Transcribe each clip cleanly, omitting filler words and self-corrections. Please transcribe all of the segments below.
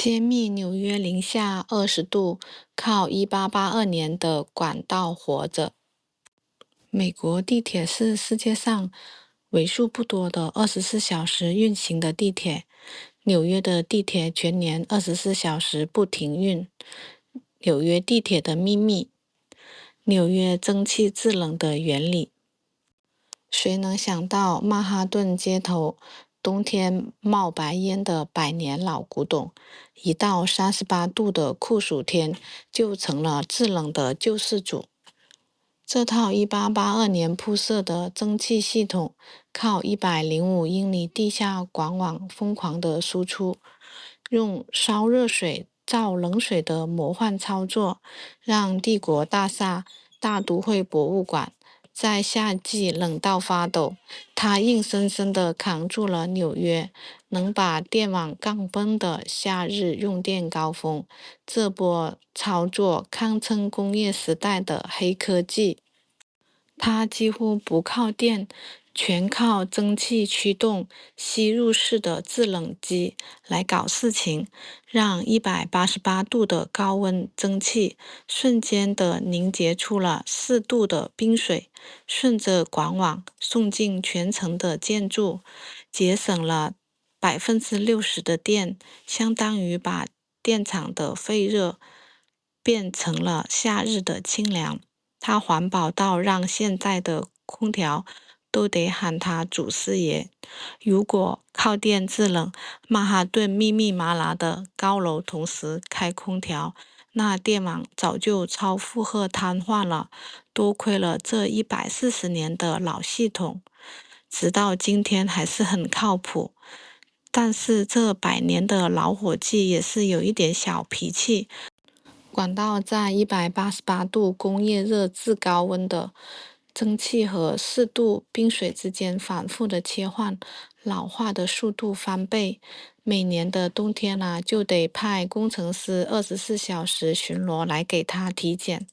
揭秘纽约零下20度，靠1882年的管道活着。美国地铁是世界上为数不多的24小时运行的地铁。纽约的地铁全年24小时不停运。纽约地铁的秘密，纽约蒸汽制冷的原理。谁能想到曼哈顿街头冬天冒白烟的百年老古董，一到38度的酷暑天就成了制冷的救世主。这套1882年铺设的蒸汽系统，靠105英里地下管网疯狂的输出，用烧热水造冷水的魔幻操作，让帝国大厦、大都会博物馆在夏季冷到发抖。它硬生生地扛住了纽约能把电网杠崩的夏日用电高峰。这波操作堪称工业时代的黑科技。它几乎不靠电，全靠蒸汽驱动吸入式的制冷机来搞事情，让188度的高温蒸汽瞬间地凝结出了4度的冰水，顺着管网送进全层的建筑，节省了60%的电，相当于把电厂的废热变成了夏日的清凉。它环保到让现在的空调都得喊它祖师爷。如果靠电制冷，曼哈顿密密麻麻的高楼同时开空调，那电网早就超负荷瘫痪了。多亏了这140年的老系统，直到今天还是很靠谱。但是这100年的老伙计也是有一点小脾气。管道在188度工业热制高温的蒸汽和4度冰水之间反复的切换，老化的速度翻倍。每年的冬天就得派工程师24小时巡逻来给它体检。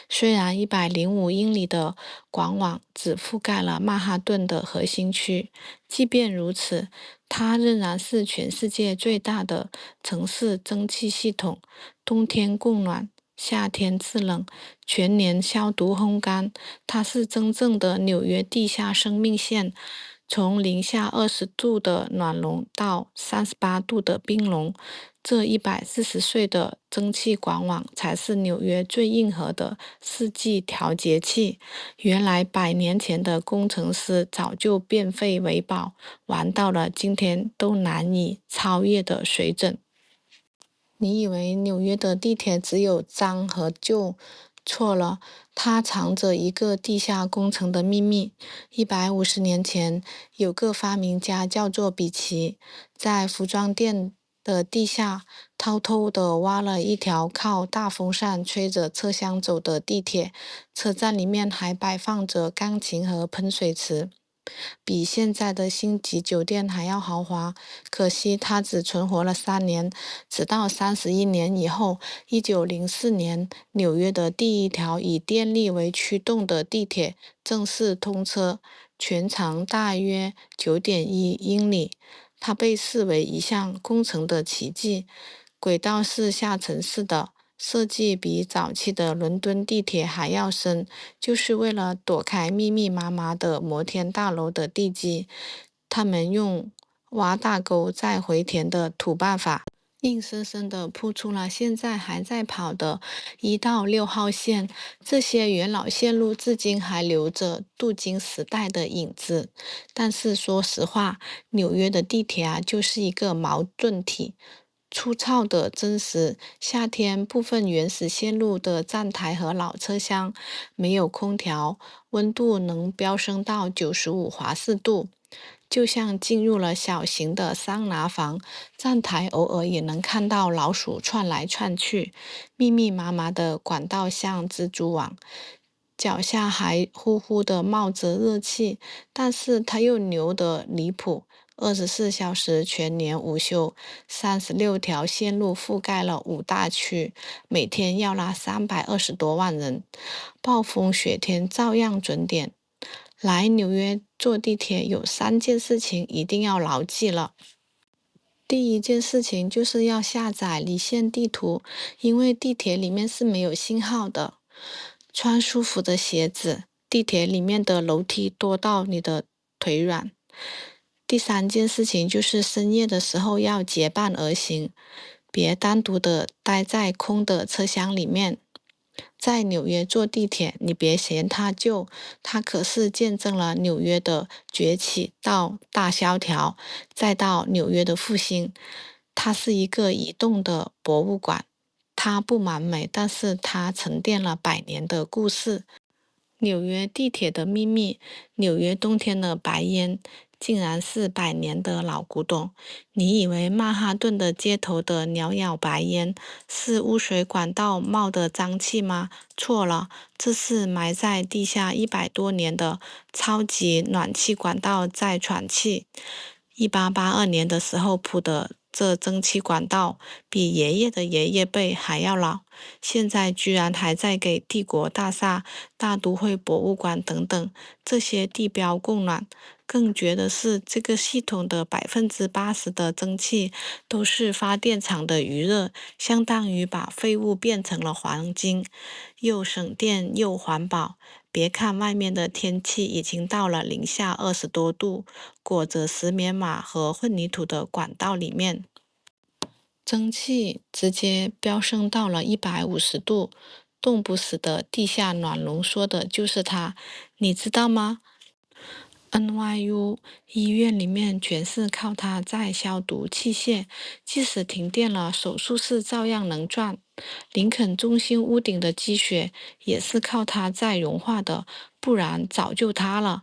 虽然105英里的管网只覆盖了曼哈顿的核心区，即便如此，它仍然是全世界最大的城市蒸汽系统。冬天供暖，夏天制冷，全年消毒烘干。它是真正的纽约地下生命线，从零下20度的暖笼到38度的冰笼。这140岁的蒸汽管网才是纽约最硬核的四季调节器。原来100年前的工程师早就变废为宝，玩到了今天都难以超越的水准。你以为纽约的地铁只有脏和旧？错了，它藏着一个地下工程的秘密。150年前，有个发明家叫做比奇，在服装店的地下偷偷地挖了一条靠大风扇吹着车厢走的地铁，车站里面还摆放着钢琴和喷水池，比现在的星级酒店还要豪华。可惜他只存活了3年，直到31年以后，1904年，纽约的第一条以电力为驱动的地铁正式通车，全长大约9.1英里。它被视为一项工程的奇迹。轨道是下沉式的，设计比早期的伦敦地铁还要深，就是为了躲开密密麻麻的摩天大楼的地基。他们用挖大沟再回填的土办法，硬生生地铺出了现在还在跑的1到6号线。这些元老线路至今还留着镀金时代的影子。但是说实话，纽约的地铁就是一个矛盾体。粗糙的真实，夏天部分原始线路的站台和老车厢没有空调，温度能飙升到95°C，就像进入了小型的桑拿房。站台偶尔也能看到老鼠窜来窜去，密密麻麻的管道像蜘蛛网，脚下还呼呼地冒着热气。但是它又牛得离谱。24小时全年无休，36条线路覆盖了5大区，每天要拉320多万人，暴风雪天照样准点。来纽约坐地铁有3件事情一定要牢记了。第一件事情就是要下载离线地图，因为地铁里面是没有信号的。穿舒服的鞋子，地铁里面的楼梯多到你的腿软。第三件事情就是深夜的时候要结伴而行，别单独的待在空的车厢里面。在纽约坐地铁，你别嫌它旧，它可是见证了纽约的崛起到大萧条，再到纽约的复兴。它是一个移动的博物馆，它不完美，但是它沉淀了100年的故事。纽约地铁的秘密，纽约冬天的白烟，竟然是100年的老古董。你以为曼哈顿的街头的袅袅白烟是污水管道冒的脏气吗？错了，这是埋在地下100多年的超级暖气管道在喘气。1882年的时候铺的这蒸汽管道，比爷爷的爷爷辈还要老，现在居然还在给帝国大厦、大都会博物馆等等这些地标供暖。更绝的是，这个系统的80%的蒸汽都是发电厂的余热，相当于把废物变成了黄金，又省电又环保。别看外面的天气已经到了零下20多度，裹着石棉马和混凝土的管道里面，蒸汽直接飙升到了150度，冻不死的地下暖炉说的就是它，你知道吗？NYU 医院里面全是靠它在消毒器械，即使停电了，手术室照样能转。林肯中心屋顶的积雪也是靠它在融化的，不然早就塌了。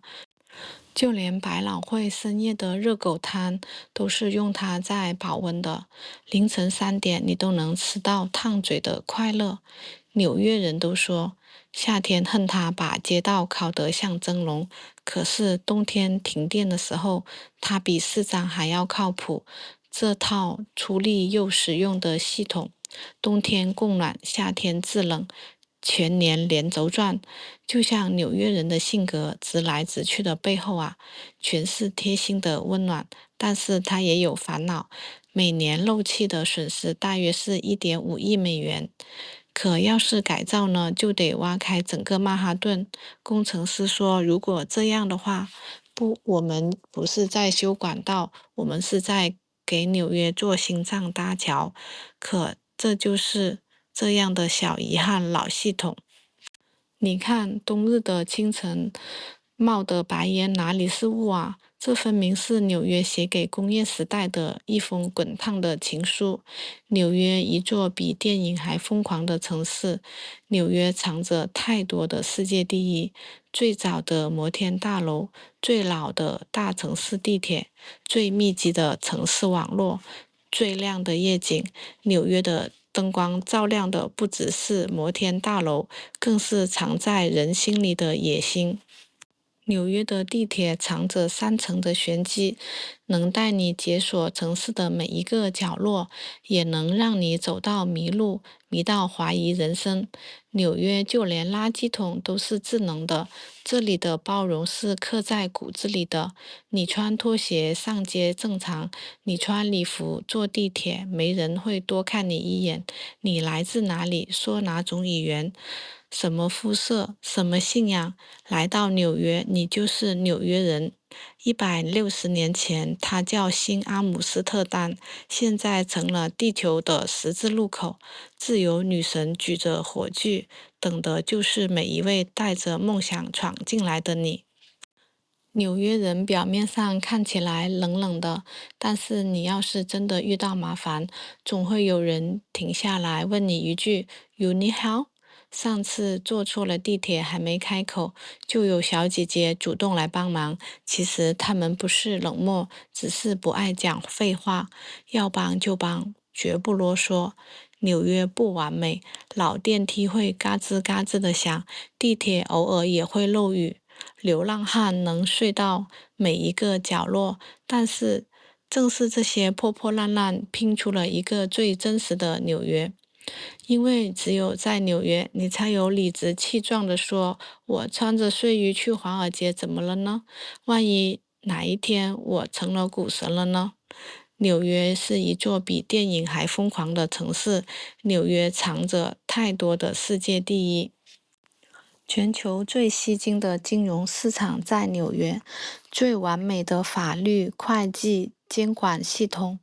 就连百老汇深夜的热狗摊都是用它在保温的，凌晨3点你都能吃到烫嘴的快乐。纽约人都说，夏天恨它把街道烤得像蒸笼，可是冬天停电的时候，它比市长还要靠谱。这套出力又实用的系统，冬天供暖，夏天制冷，全年连轴转，就像纽约人的性格直来直去的背后啊，全是贴心的温暖，但是它也有烦恼，每年漏气的损失大约是1.5亿美元。可要是改造呢，就得挖开整个曼哈顿。工程师说，如果这样的话，不，我们不是在修管道，我们是在给纽约做心脏搭桥。可这就是这样的小遗憾，老系统。你看，冬日的清晨冒的白烟哪里是雾啊？这分明是纽约写给工业时代的一封滚烫的情书。纽约，一座比电影还疯狂的城市。纽约藏着太多的世界第一：最早的摩天大楼，最老的大城市地铁，最密集的城市网络，最亮的夜景。纽约的灯光照亮的不只是摩天大楼，更是藏在人心里的野心。纽约的地铁藏着3层的玄机，能带你解锁城市的每一个角落，也能让你走到迷路，迷到怀疑人生。纽约就连垃圾桶都是智能的，这里的包容是刻在骨子里的。你穿拖鞋上街正常，你穿礼服坐地铁，没人会多看你一眼。你来自哪里，说哪种语言，什么肤色，什么信仰，来到纽约，你就是纽约人。160年前，它叫新阿姆斯特丹，现在成了地球的十字路口。自由女神举着火炬，等的就是每一位带着梦想闯进来的你。纽约人表面上看起来冷冷的，但是你要是真的遇到麻烦，总会有人停下来问你一句 "You need help?" 上次坐错了地铁，还没开口，就有小姐姐主动来帮忙。其实他们不是冷漠，只是不爱讲废话，要帮就帮，绝不啰嗦。纽约不完美，老电梯会嘎吱嘎吱的响，地铁偶尔也会漏雨。流浪汉能睡到每一个角落，但是正是这些破破烂烂拼出了一个最真实的纽约。因为只有在纽约，你才有理直气壮地说：“我穿着睡衣去华尔街，怎么了呢？万一哪一天我成了股神了呢？”纽约是一座比电影还疯狂的城市，纽约藏着太多的世界第一。全球最吸睛的金融市场在纽约，最完美的法律、会计、监管系统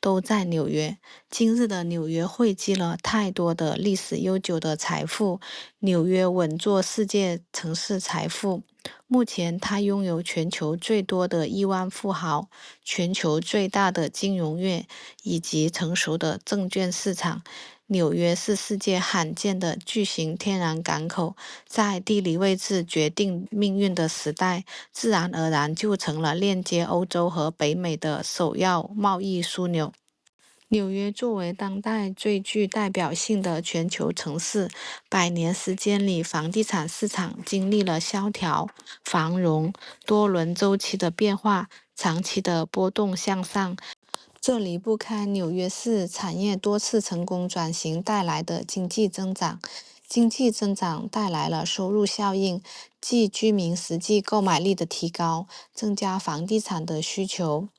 都在纽约。今日的纽约汇集了太多的历史悠久的财富，纽约稳坐世界城市财富。目前，它拥有全球最多的亿万富豪、全球最大的金融业以及成熟的证券市场。纽约是世界罕见的巨型天然港口，在地理位置决定命运的时代，自然而然就成了链接欧洲和北美的首要贸易枢纽。纽约作为当代最具代表性的全球城市，百年时间里，房地产市场经历了萧条、繁荣、多轮周期的变化，长期的波动向上。这离不开纽约市产业多次成功转型带来的经济增长。经济增长带来了收入效应，即居民实际购买力的提高，增加房地产的需求。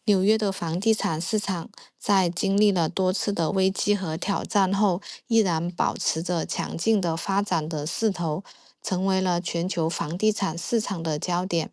纽约的房地产市场在经历了多次的危机和挑战后，依然保持着强劲的发展的势头，成为了全球房地产市场的焦点。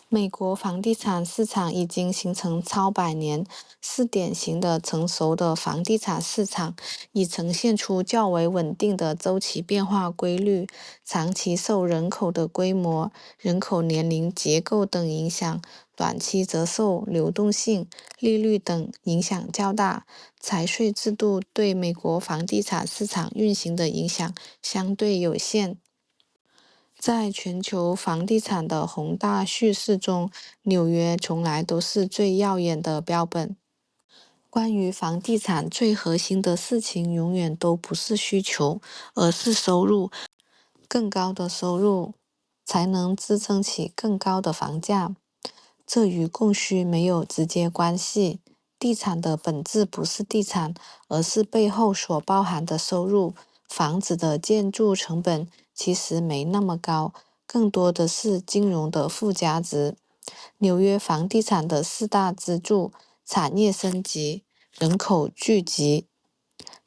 美国房地产市场已经形成超百年，是典型的成熟的房地产市场，已呈现出较为稳定的周期变化规律，长期受人口的规模、人口年龄结构等影响，短期则受流动性、利率等影响较大。财税制度对美国房地产市场运行的影响相对有限。在全球房地产的宏大叙事中，纽约从来都是最耀眼的标本。关于房地产最核心的事情，永远都不是需求，而是收入。更高的收入才能支撑起更高的房价，这与供需没有直接关系。地产的本质不是地产，而是背后所包含的收入。房子的建筑成本其实没那么高，更多的是金融的附加值。纽约房地产的四大支柱：产业升级、人口聚集、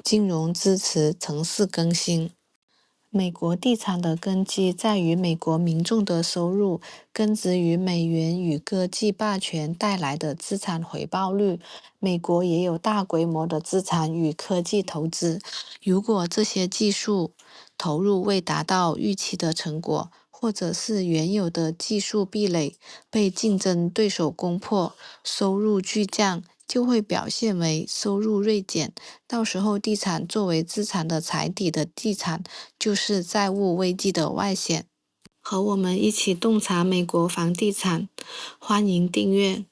金融支持、城市更新。美国地产的根基在于美国民众的收入，根植于美元与科技霸权带来的资产回报率。美国也有大规模的资产与科技投资，如果这些技术投入未达到预期的成果，或者是原有的技术壁垒被竞争对手攻破，收入巨降，就会表现为收入锐减。到时候，地产作为资产的财底的地产，就是债务危机的外显。和我们一起洞察美国房地产，欢迎订阅。